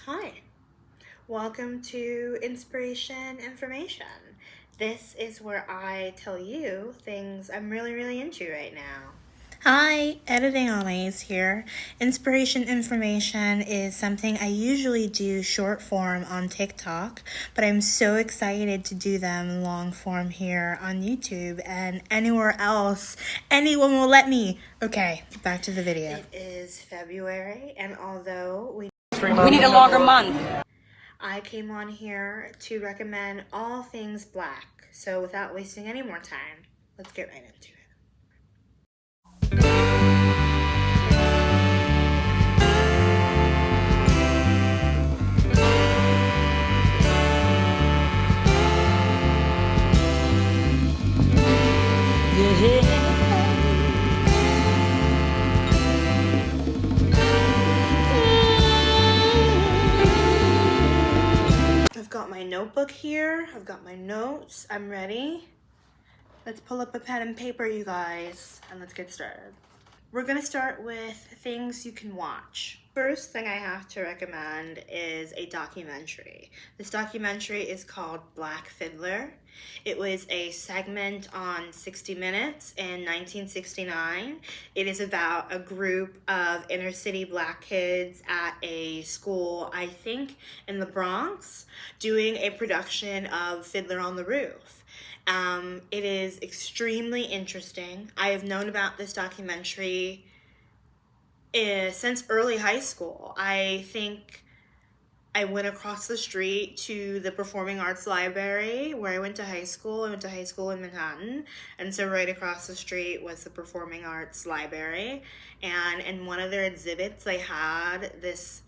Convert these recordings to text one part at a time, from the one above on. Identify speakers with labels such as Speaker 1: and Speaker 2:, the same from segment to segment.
Speaker 1: Hi, welcome to Inspiration Information. This is where I tell you things I'm really into right now. Hi, Editing Olays here. Inspiration Information is something I usually do short form on TikTok, but I'm so excited to do them long form here on YouTube and anywhere else anyone will let me. Okay, back to the video. It is February, and although we
Speaker 2: need a longer month.
Speaker 1: I came on here to recommend all things black. So without wasting any more time, let's get right into it. I've got my notebook here. I've got my notes. I'm ready. Let's pull up a pen and paper, you guys, and let's get started. We're gonna start with things you can watch. First thing I have to recommend is a documentary. This documentary is called Black Fiddler. It was a segment on 60 Minutes in 1969. It is about a group of inner city black kids at a school, I think in the Bronx, doing a production of Fiddler on the Roof. It is extremely interesting. I have known about this documentary since early high school. I think I went across the street to the Performing Arts Library where I went to high school. I went to high school in Manhattan, and so right across the street was the Performing Arts Library. And in one of their exhibits, they had this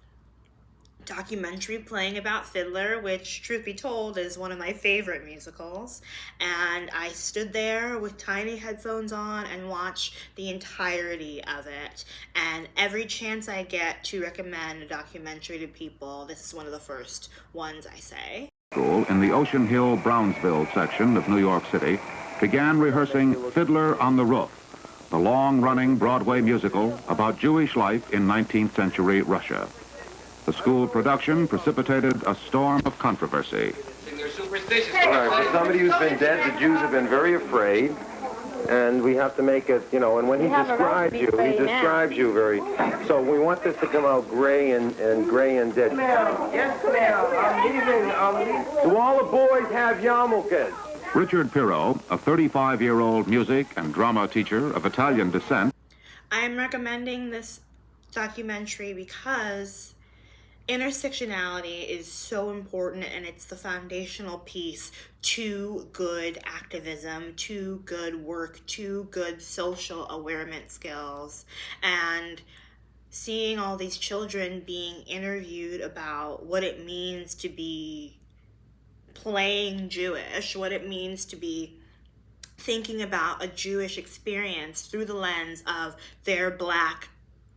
Speaker 1: documentary playing about Fiddler, which, truth be told, is one of my favorite musicals. And I stood there with tiny headphones on and watched the entirety of it. And every chance I get to recommend a documentary to people, this is one of the first ones I say.
Speaker 3: School in the Ocean Hill, Brownsville section of New York City began rehearsing Fiddler on the Roof, the long-running Broadway musical about Jewish life in 19th century Russia. The school production precipitated a storm of controversy.
Speaker 4: They're superstitious. Right. For somebody who's been dead, the Jews have been very afraid, and we have to make it, and when he describes you, very. So we want this to come out gray and dead. Yes, ma'am. I'm leaving. Do all the boys have yarmulkes?
Speaker 3: Richard Pirro, a 35-year-old music and drama teacher of Italian descent.
Speaker 1: I'm recommending this documentary because intersectionality is so important, and it's the foundational piece to good activism, to good work, to good social awareness skills. And seeing all these children being interviewed about what it means to be playing Jewish, what it means to be thinking about a Jewish experience through the lens of their black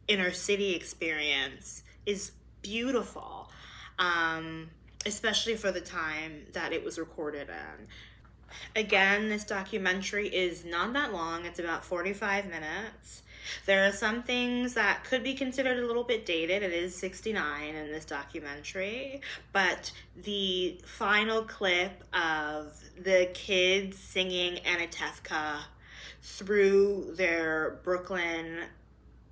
Speaker 1: inner city experience is beautiful, especially for the time that it was recorded in. Again, this documentary is not that long. It's about 45 minutes. There are some things that could be considered a little bit dated. It is 69 in this documentary, but the final clip of the kids singing Anatevka through their Brooklyn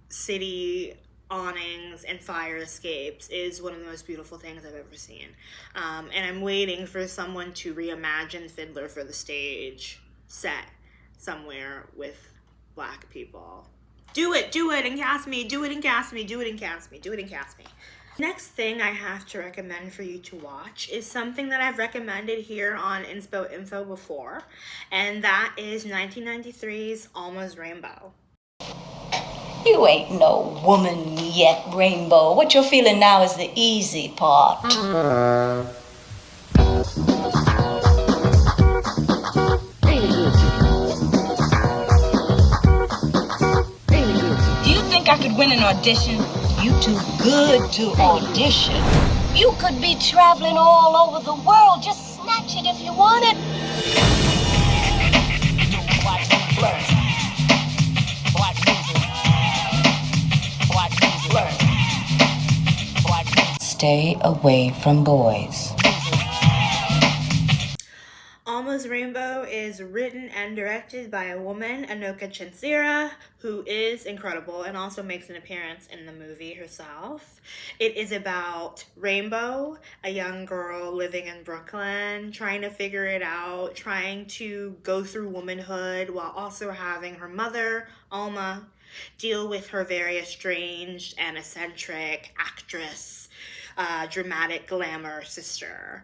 Speaker 1: city awnings and fire escapes is one of the most beautiful things I've ever seen. And I'm waiting for someone to reimagine Fiddler for the stage set somewhere with black people. Do it, and cast me, do it and cast me. Next thing I have to recommend for you to watch is something that I've recommended here on Inspo Info before, and that is 1993's Almost Rainbow.
Speaker 2: You ain't no woman yet, Rainbow. What you're feeling now is the easy part. Do you think I could win an audition? You too good to audition. You could be traveling all over the world. Just snatch it if you want it. stay away from boys.
Speaker 1: Almost Rainbow is written and directed by a woman, Anoka Chinsira, who is incredible and also makes an appearance in the movie herself. It is about Rainbow, a young girl living in Brooklyn, trying to figure it out, trying to go through womanhood while also having her mother, Alma, deal with her very estranged and eccentric actress, dramatic glamour sister.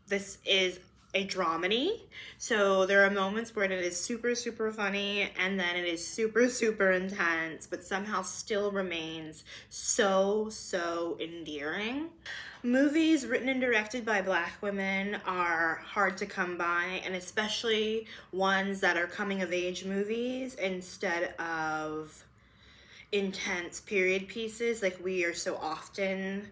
Speaker 1: This is a dramedy, so there are moments where it is super, super funny, and then it is super, super intense, but somehow still remains so, so endearing. Movies written and directed by Black women are hard to come by, and especially ones that are coming-of-age movies instead of intense period pieces like we are so often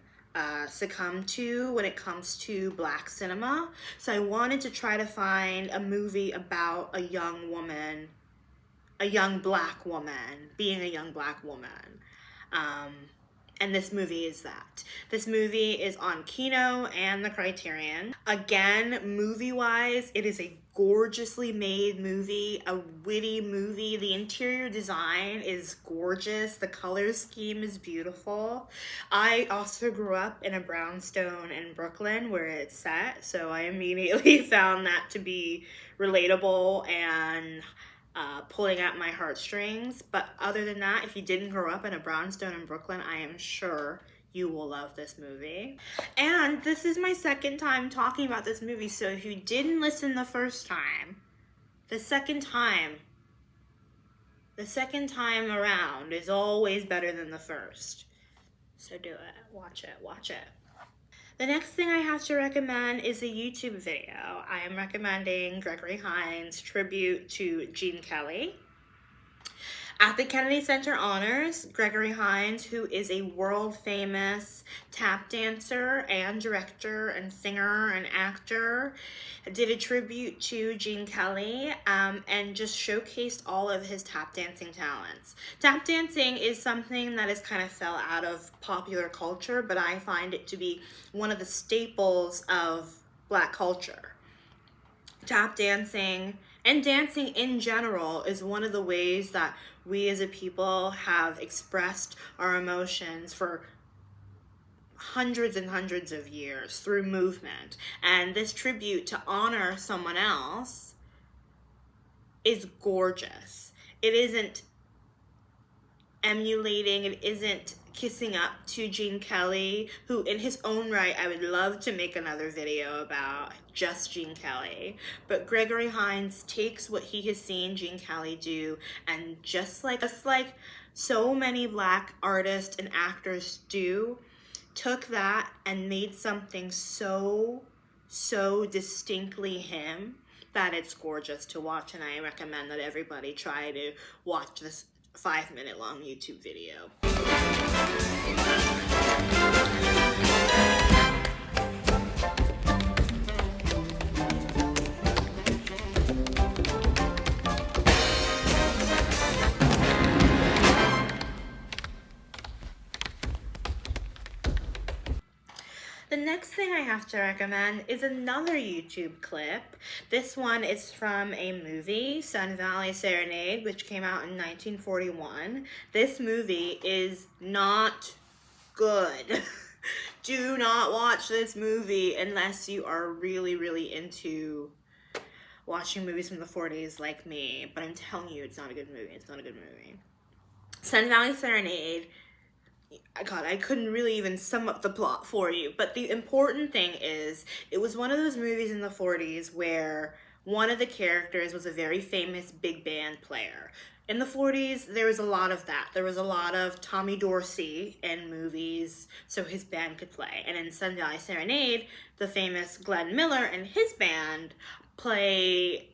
Speaker 1: succumb to when it comes to Black cinema. So I wanted to try to find a movie about a young woman, a young Black woman, being a young Black woman. And this movie is that. This movie is on Kino and the Criterion. Again, movie-wise, it is a gorgeously made movie, a witty movie. The interior design is gorgeous. The color scheme is beautiful. I also grew up in a brownstone in Brooklyn where it's set, so I immediately found that to be relatable and pulling at my heartstrings. But other than that, if you didn't grow up in a brownstone in Brooklyn, I am sure you will love this movie. And this is my second time talking about this movie, so if you didn't listen the first time, the second time around is always better than the first. So do it. Watch it. Watch it. The next thing I have to recommend is a YouTube video. I am recommending Gregory Hines' tribute to Gene Kelly. At the Kennedy Center Honors, Gregory Hines, who is a world-famous tap dancer and director and singer and actor, did a tribute to Gene Kelly and just showcased all of his tap dancing talents. Tap dancing is something that has kind of fell out of popular culture, but I find it to be one of the staples of Black culture. Tap dancing and dancing in general is one of the ways that we as a people have expressed our emotions for hundreds and hundreds of years through movement. And this tribute to honor someone else is gorgeous. It isn't emulating, it isn't kissing up to Gene Kelly, who in his own right, I would love to make another video about just Gene Kelly. But Gregory Hines takes what he has seen Gene Kelly do, and just like so many Black artists and actors do, took that and made something so distinctly him that it's gorgeous to watch, and I recommend that everybody try to watch this 5-minute long YouTube video. The next thing I have to recommend is another YouTube clip. This one is from a movie, Sun Valley Serenade, which came out in 1941. This movie is not good. Do not watch this movie unless you are really, really into watching movies from the 40s like me. But I'm telling you, it's not a good movie. It's not a good movie. Sun Valley Serenade, God, I couldn't really even sum up the plot for you, but the important thing is it was one of those movies in the 40s where one of the characters was a very famous big band player. In the 40s, there was a lot of that. There was a lot of Tommy Dorsey in movies so his band could play. And in Sun Valley Serenade, the famous Glenn Miller and his band play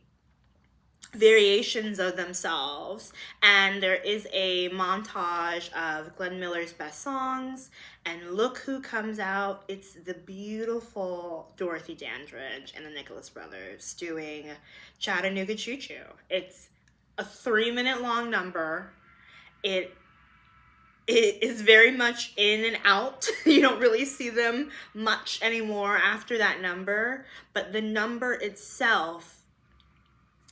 Speaker 1: variations of themselves, and there is a montage of Glenn Miller's best songs, and look who comes out. It's the beautiful Dorothy Dandridge and the Nicholas Brothers doing Chattanooga Choo Choo. It's a 3-minute long number. It is very much in and out. You don't really see them much anymore after that number, but the number itself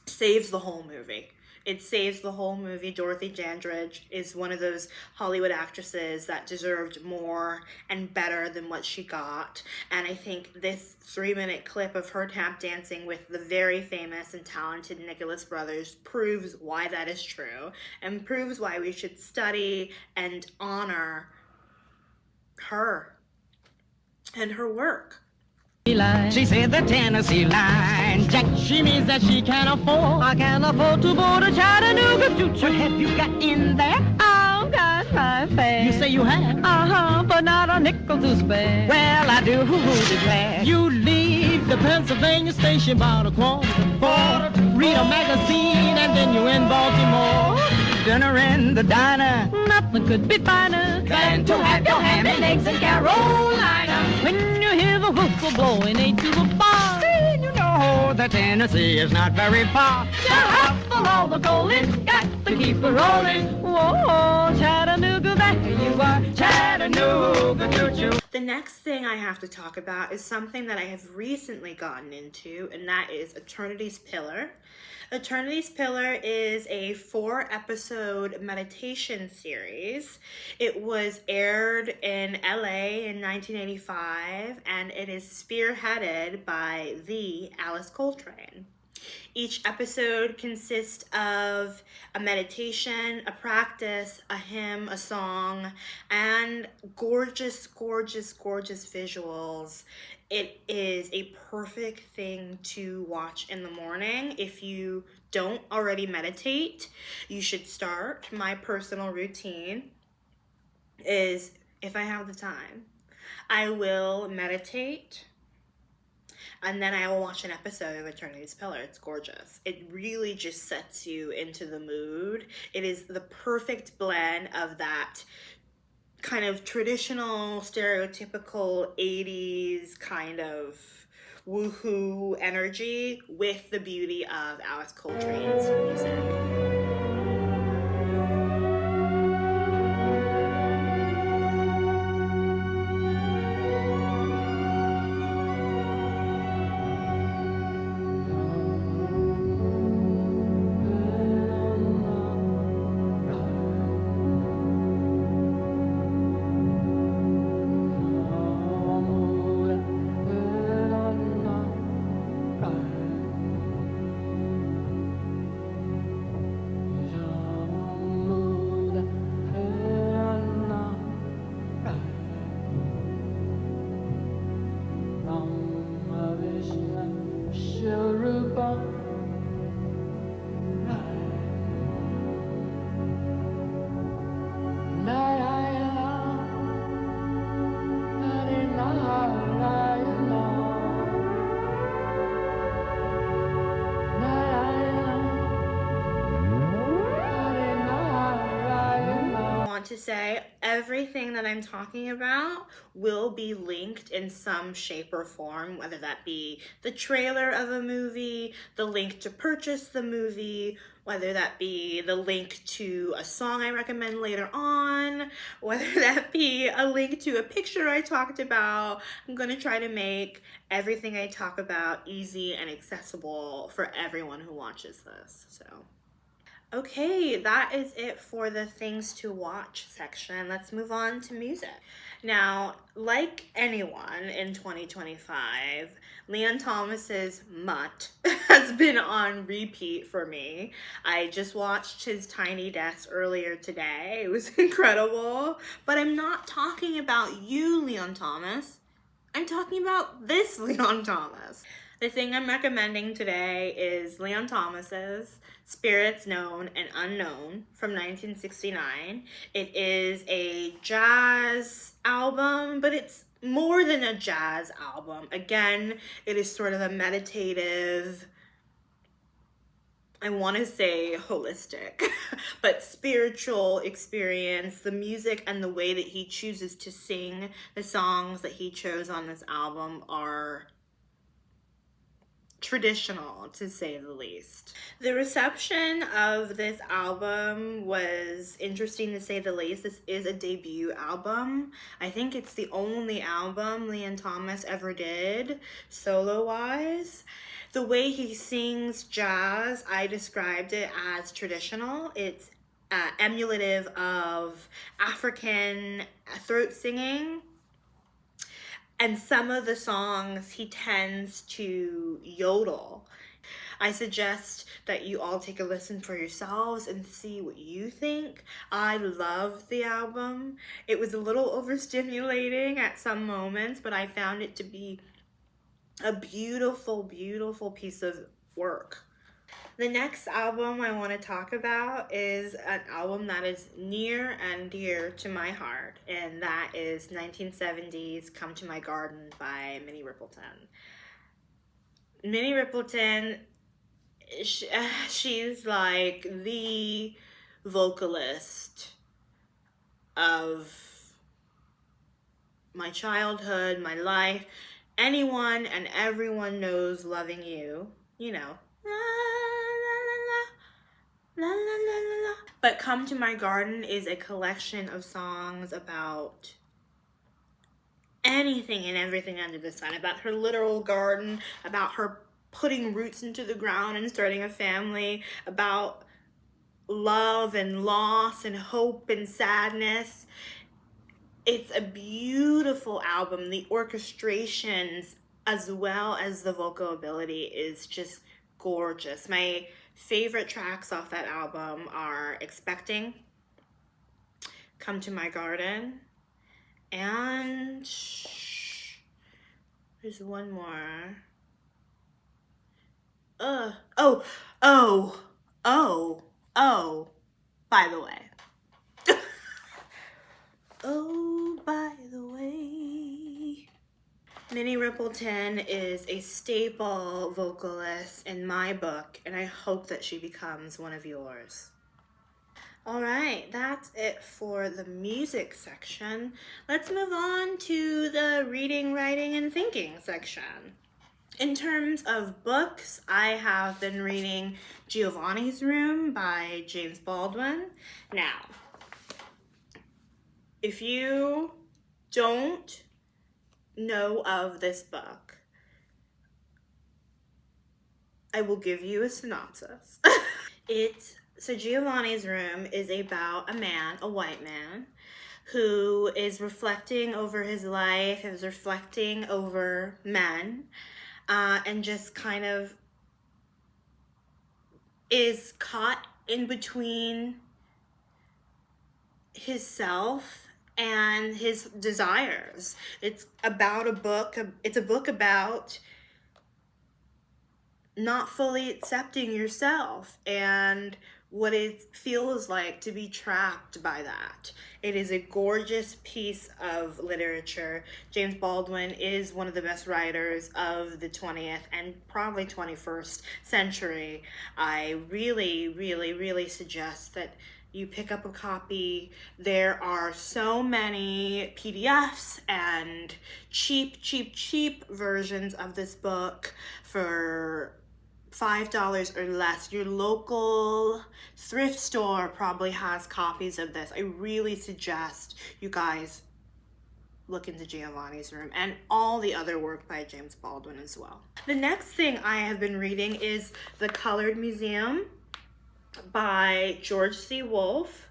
Speaker 1: saves the whole movie. It saves the whole movie. Dorothy Dandridge is one of those Hollywood actresses that deserved more and better than what she got. And I think this 3-minute clip of her tap dancing with the very famous and talented Nicholas Brothers proves why that is true and proves why we should study and honor her and her work.
Speaker 5: She said the Tennessee line, Jack, she means that she can't afford. I can't afford to board a Chattanooga choo-choo. What have you got in there? I've got my fare. You say you have? Uh-huh, but not a nickel to spare. Well, I do declare. You leave the Pennsylvania station about a quarter to 4. Read a magazine and then you're in Baltimore. Dinner in the diner, nothing could be finer than to have your ham and eggs in Carolina. When you hear the whistle blowing into the bar, then you know that Tennessee is not very far. You're up for all the golden, got to keep it rolling. Whoa, Chattanooga, there you are, Chattanooga, choo-choo.
Speaker 1: The next thing I have to talk about is something that I have recently gotten into, and that is Eternity's Pillar. Eternity's Pillar is a 4-episode meditation series. It was aired in LA in 1985, and it is spearheaded by the Alice Coltrane. Each episode consists of a meditation, a practice, a hymn, a song, and gorgeous, gorgeous, gorgeous visuals. It is a perfect thing to watch in the morning. If you don't already meditate, you should start. My personal routine is, if I have the time, I will meditate, and then I will watch an episode of Eternity's Pillar. It's gorgeous. It really just sets you into the mood. It is the perfect blend of that kind of traditional, stereotypical 80s kind of woohoo energy with the beauty of Alice Coltrane's music. To say everything that I'm talking about will be linked in some shape or form, whether that be the trailer of a movie, the link to purchase the movie, whether that be the link to a song I recommend later on, whether that be a link to a picture I talked about. I'm going to try to make everything I talk about easy and accessible for everyone who watches this. So okay, that is it for the things to watch section. Let's move on to music. Now, like anyone in 2025, Leon Thomas's Mutt has been on repeat for me. I just watched his Tiny Desk earlier today. It was incredible. But I'm not talking about you, Leon Thomas. I'm talking about this Leon Thomas. The thing I'm recommending today is Leon Thomas's Spirits Known and Unknown from 1969. It is a jazz album, but it's more than a jazz album. Again, it is sort of a meditative, I want to say holistic, but spiritual experience. The music and the way that he chooses to sing the songs that he chose on this album are traditional, to say the least. The reception of this album was interesting, to say the least. This is a debut album. I think it's the only album Leon Thomas ever did, solo-wise. The way he sings jazz, I described it as traditional. It's emulative of African throat singing. And some of the songs he tends to yodel. I suggest that you all take a listen for yourselves and see what you think. I loved the album. It was a little overstimulating at some moments, but I found it to be a beautiful, beautiful piece of work. The next album I want to talk about is an album that is near and dear to my heart, and that is 1970's Come to My Garden by Minnie Riperton. Minnie Riperton, she's like the vocalist of my childhood, my life. Anyone and everyone knows Loving You, you know. La, la, la, la, la. But Come to My Garden is a collection of songs about anything and everything under the sun, about her literal garden, about her putting roots into the ground and starting a family, about love and loss and hope and sadness. It's a beautiful album. The orchestrations as well as the vocal ability is just gorgeous. My favorite tracks off that album are Expecting, Come to My Garden, and there's one more. By the way. Oh, by the way. Minnie Riperton is a staple vocalist in my book, and I hope that she becomes one of yours. All right, that's it for the music section. Let's move on to the reading, writing, and thinking section. In terms of books, I have been reading Giovanni's Room by James Baldwin. Now, if you don't know of this book, I will give you a synopsis. So Giovanni's Room is about a man, a white man, who is reflecting over his life, is reflecting over men, and just kind of is caught in between his self and his desires. It's about a book about not fully accepting yourself and what it feels like to be trapped by that. It is a gorgeous piece of literature. James Baldwin is one of the best writers of the 20th and probably 21st century. I really, really, really suggest that you pick up a copy. There are so many PDFs and cheap versions of this book for $5 or less. Your local thrift store probably has copies of this. I really suggest you guys look into Giovanni's Room and all the other work by James Baldwin as well. The next thing I have been reading is The Colored Museum by George C. Wolfe.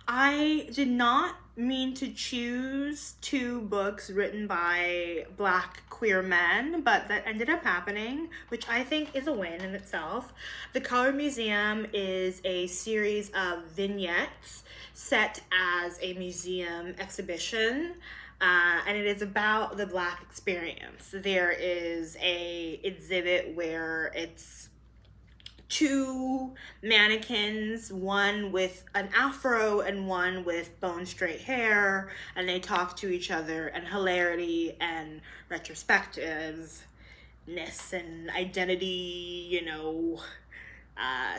Speaker 1: I did not mean to choose two books written by Black queer men, but that ended up happening, which I think is a win in itself. The Colored Museum is a series of vignettes set as a museum exhibition, and it is about the Black experience. There is a exhibit where it's two mannequins, one with an afro and one with bone straight hair, and they talk to each other, and hilarity and retrospectiveness and identity, you know,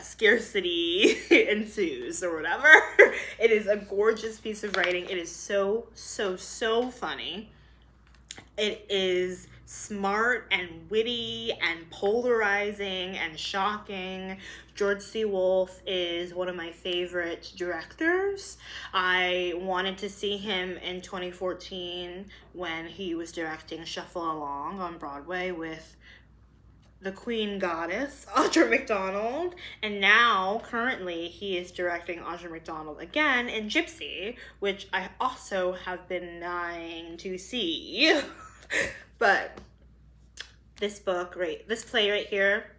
Speaker 1: scarcity ensues or whatever. It is a gorgeous piece of writing. It is so funny. It is smart and witty and polarizing and shocking. George C. Wolfe is one of my favorite directors. I wanted to see him in 2014 when he was directing Shuffle Along on Broadway with the Queen Goddess, Audra McDonald, and now, currently, he is directing Audra McDonald again in Gypsy, which I also have been dying to see. But this play right here,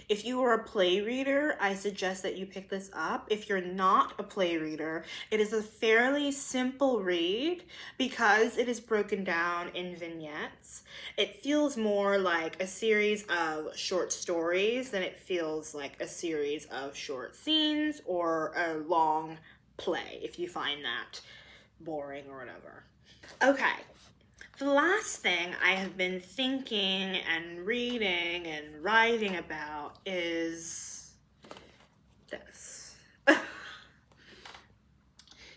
Speaker 1: if you are a play reader, I suggest that you pick this up. If you're not a play reader, it is a fairly simple read because it is broken down in vignettes. It feels more like a series of short stories than it feels like a series of short scenes or a long play, if you find that boring or whatever. Okay. The last thing I have been thinking and reading and writing about is this.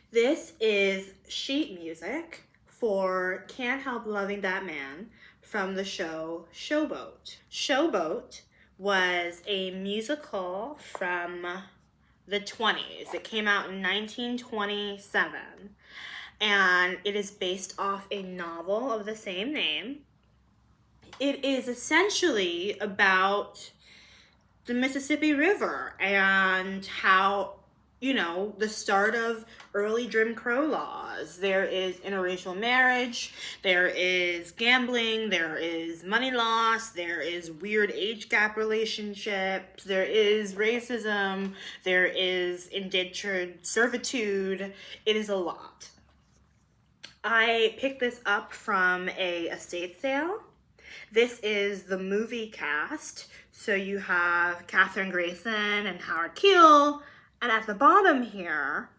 Speaker 1: This is sheet music for Can't Help Loving That Man from the show Showboat. Showboat was a musical from the 20s. It came out in 1927. And it is based off a novel of the same name. It is essentially about the Mississippi River and how, the start of early Jim Crow laws. There is interracial marriage, there is gambling, there is money loss, there is weird age gap relationships, there is racism, there is indentured servitude. It is a lot. I picked this up from a estate sale. This is the movie cast. So you have Katherine Grayson and Howard Keel. And at the bottom here,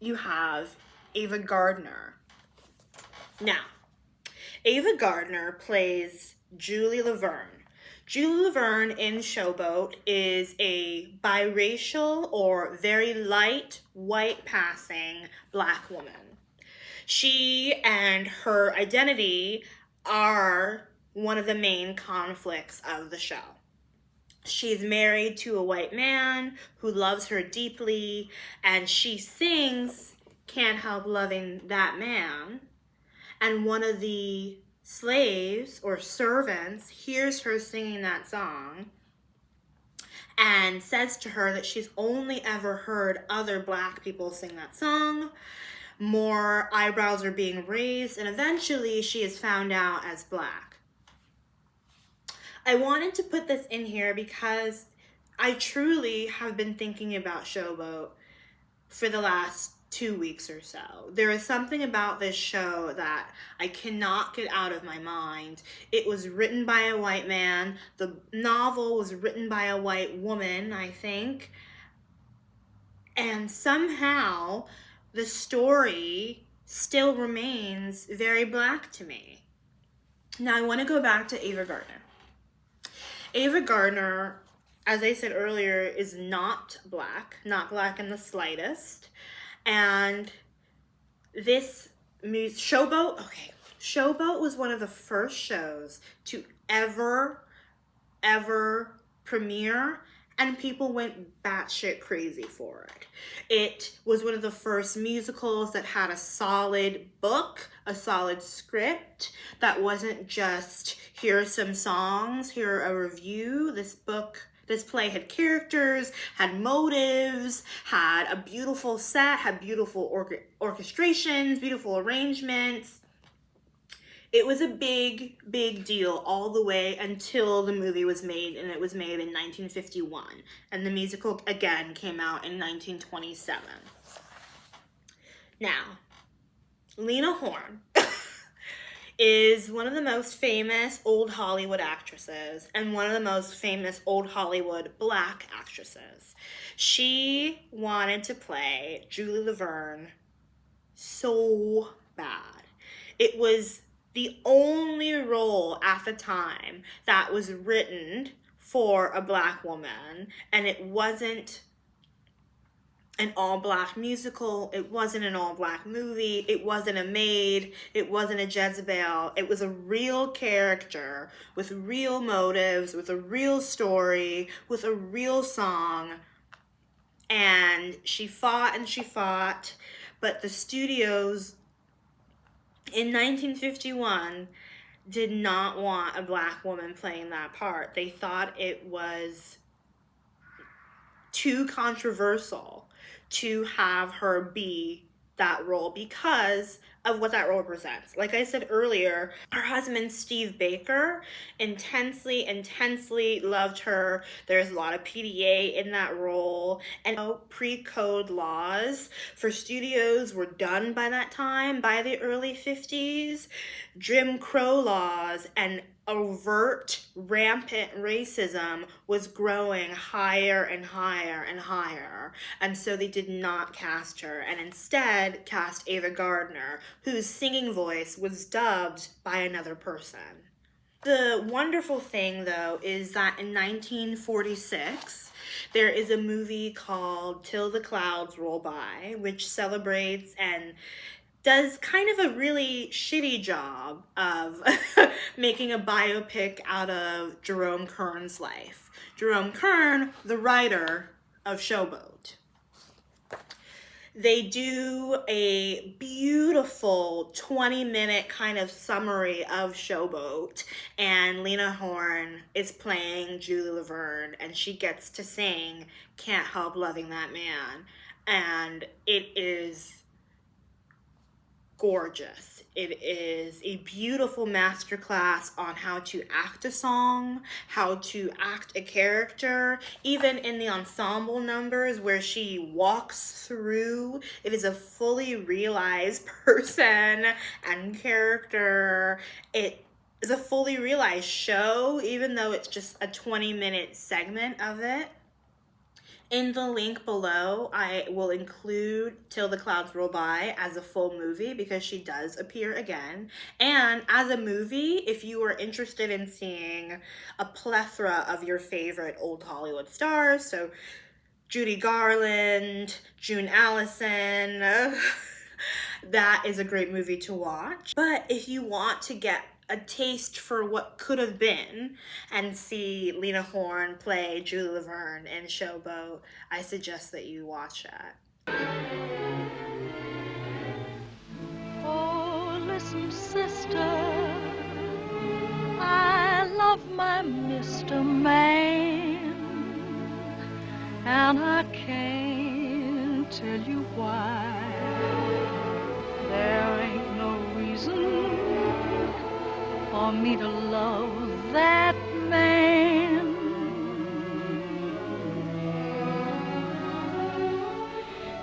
Speaker 1: you have Ava Gardner. Now, Ava Gardner plays Julie Laverne. Julie Laverne in Showboat is a biracial or very light, white-passing Black woman. She and her identity are one of the main conflicts of the show. She's married to a white man who loves her deeply, and she sings Can't Help Loving That Man. And one of the slaves or servants hears her singing that song and says to her that she's only ever heard other Black people sing that song. More eyebrows are being raised, and eventually she is found out as Black. I wanted to put this in here because I truly have been thinking about Showboat for the last 2 weeks or so. There is something about this show that I cannot get out of my mind. It was written by a white man. The novel was written by a white woman, I think. And somehow the story still remains very Black to me. Now I want to go back to Ava Gardner. Ava Gardner, as I said earlier, is not Black in the slightest. And this Showboat was one of the first shows to ever premiere, and people went batshit crazy for it. It was one of the first musicals that had a solid book, a solid script, that wasn't just, here are some songs, here a review. This play had characters, had motives, had a beautiful set, had beautiful orchestrations, beautiful arrangements. It was a big, big deal all the way until the movie was made, and it was made in 1951. And the musical, again, came out in 1927. Now, Lena Horne is one of the most famous old Hollywood actresses and one of the most famous old Hollywood Black actresses. She wanted to play Julie Laverne so bad. It was the only role at the time that was written for a Black woman, and it wasn't an all-black musical. It wasn't an all-black movie. It wasn't a maid. It wasn't a Jezebel. It was a real character with real motives, with a real story, with a real song. And she fought and she fought, but the studios in 1951 did not want a black woman playing that part. They thought it was too controversial to have her be that role because of what that role represents. Like I said earlier, her husband, Steve Baker, intensely loved her. There's a lot of PDA in that role. And pre-code laws for studios were done by that time, by the early 50s. Jim Crow laws and overt, rampant racism was growing higher and higher and higher. And so they did not cast her and instead cast Ava Gardner, whose singing voice was dubbed by another person. The wonderful thing, though, is that in 1946, there is a movie called Till the Clouds Roll By, which celebrates and does kind of a really shitty job of making a biopic out of Jerome Kern's life. Jerome Kern, the writer of Showboat. They do a beautiful 20-minute kind of summary of Showboat, and Lena Horne is playing Julie Laverne, and she gets to sing Can't Help Loving That Man. And it is gorgeous. It is a beautiful masterclass on how to act a song, how to act a character, even in the ensemble numbers where she walks through. It is a fully realized person and character. It is a fully realized show, even though it's just a 20-minute segment of it. In the link below, I will include Till the Clouds Roll By as a full movie because she does appear again. And as a movie, if you are interested in seeing a plethora of your favorite old Hollywood stars, so Judy Garland, June Allison, that is a great movie to watch. But if you want to get a taste for what could have been and see Lena Horne play Julie Laverne in Showboat, I suggest that you watch that.
Speaker 6: Oh, listen, sister, I love my Mr. Man, and I can't tell you why. There ain't no reason for me to love that man.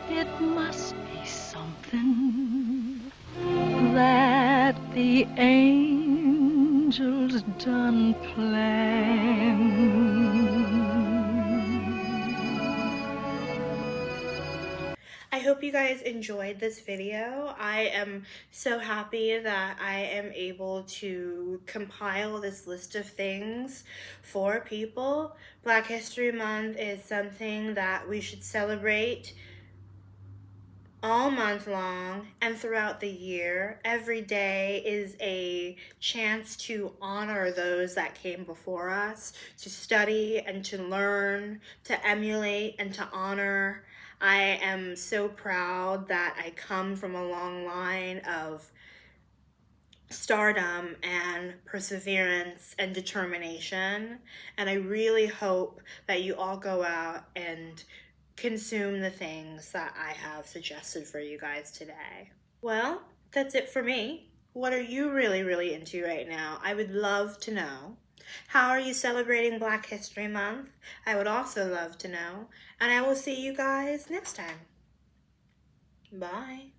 Speaker 6: It must be something that the angels done planned.
Speaker 1: I hope you guys enjoyed this video. I am so happy that I am able to compile this list of things for people. Black History Month is something that we should celebrate all month long and throughout the year. Every day is a chance to honor those that came before us, to study and to learn, to emulate and to honor. I am so proud that I come from a long line of stardom and perseverance and determination, and I really hope that you all go out and consume the things that I have suggested for you guys today. Well, that's it for me. What are you really into right now? I would love to know. How are you celebrating Black History Month? I would also love to know. And I will see you guys next time. Bye.